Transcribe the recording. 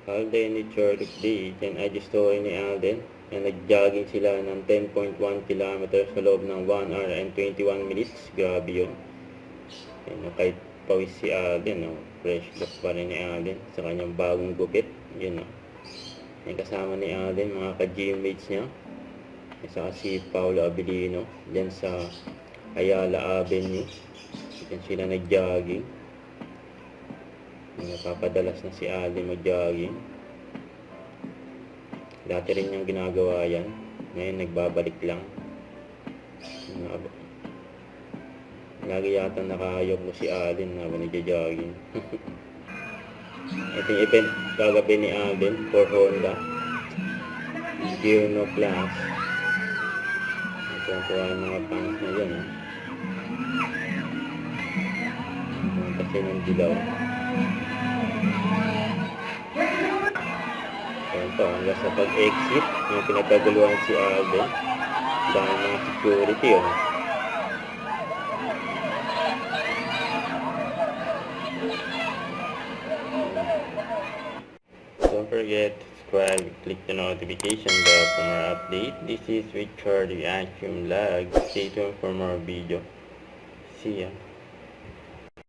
Alden ni Charlie D. Yan ay story ni Alden. Yan, nag-jogging sila ng 10.1 kilometers sa loob ng 1 hour and 21 minutes. Grabe yun. Yan, kahit pawis si Alden, no? Fresh look pa rin ni Alden sa kanyang bagong gupit. Yun, no? Yan, kasama ni Alden, mga ka-gymmates niya. Isa si Paolo Abilino. Yan sa Ayala Avenue. Yan sila nag-jogging. Napapadalas na si Alden mag-jogging. Dati rin niyang ginagawa yan. Ngayon nagbabalik lang. Lagi yata nakayok mo si Alden habang nag-jogging. Ito yung event kagabi ni Alden for Honda. Gino Plus. Ito ang mga fans na yan. Kasi ng dilaw. Ito, hanggang sa pag-exit, yung pinagkaguluhan si Alden. Dahil mga security, oh. Don't forget to subscribe, click the notification bell for more update. This is Richard, the Action Vlog. Stay tuned for more video. See ya.